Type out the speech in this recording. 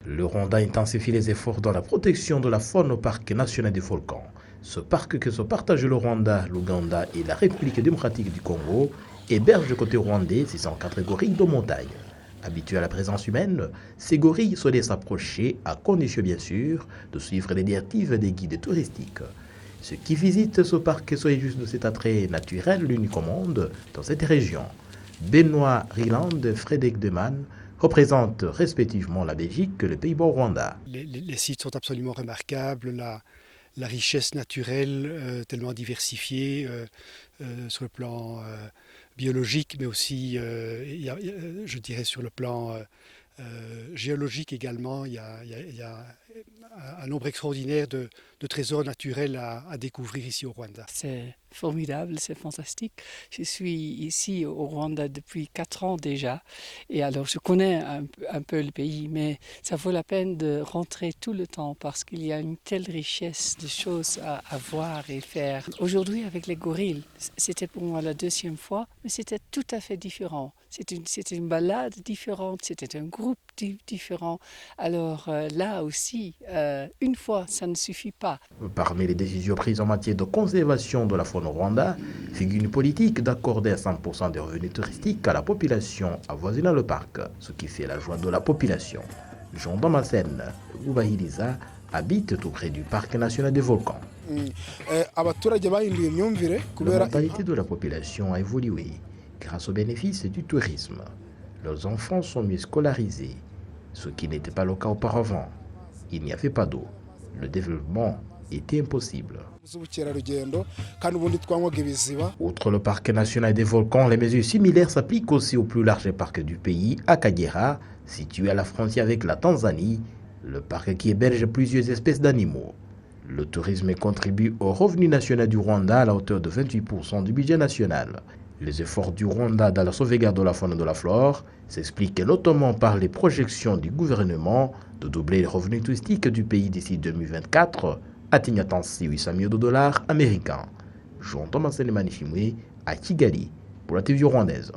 Le Rwanda intensifie les efforts dans la protection de la faune au parc national des volcans. Ce parc que se partagent le Rwanda, l'Ouganda et la République démocratique du Congo héberge côté rwandais 604 gorilles de montagne. Habitués à la présence humaine, ces gorilles se laissent approcher, à condition bien sûr de suivre les directives des guides touristiques. Ceux qui visitent ce parc soient juste de cet attrait naturel, l'unique au monde dans cette région. Benoît Rieland et Frédéric Deman représentent respectivement la Belgique et le Pays-Bas au Rwanda. Les sites sont absolument remarquables, la richesse naturelle tellement diversifiée sur le plan biologique, mais aussi, je dirais, sur le plan géologique également. Il y a un nombre extraordinaire de trésors naturels à découvrir ici au Rwanda. C'est formidable, c'est fantastique. Je suis ici au Rwanda depuis 4 ans déjà. Et alors je connais un peu le pays, mais ça vaut la peine de rentrer tout le temps parce qu'il y a une telle richesse de choses à voir et faire. Aujourd'hui avec les gorilles, c'était pour moi la 2e fois, mais c'était tout à fait différent. C'était une balade différente, c'était un groupe différent. Alors là aussi, une fois, ça ne suffit pas. Parmi les décisions prises en matière de conservation de la faune au Rwanda, figure une politique d'accorder à 100% des revenus touristiques à la population avoisinant le parc, ce qui fait la joie de la population. Jean Damascène Ubahiriza habite tout près du parc national des volcans. La mentalité de la population a évolué grâce aux bénéfices du tourisme. Leurs enfants sont mieux scolarisés, ce qui n'était pas le cas auparavant. Il n'y avait pas d'eau. Le développement était impossible. Outre le parc national des volcans, les mesures similaires s'appliquent aussi au plus large parc du pays, à Kagera, situé à la frontière avec la Tanzanie, le parc qui héberge plusieurs espèces d'animaux. Le tourisme contribue au revenu national du Rwanda à la hauteur de 28% du budget national. Les efforts du Rwanda dans la sauvegarde de la faune et de la flore s'expliquent notamment par les projections du gouvernement de doubler les revenus touristiques du pays d'ici 2024, atteignant ainsi 800 millions de dollars américains. Jean Thomas Selemani Chimwe à Kigali pour la TV rwandaise.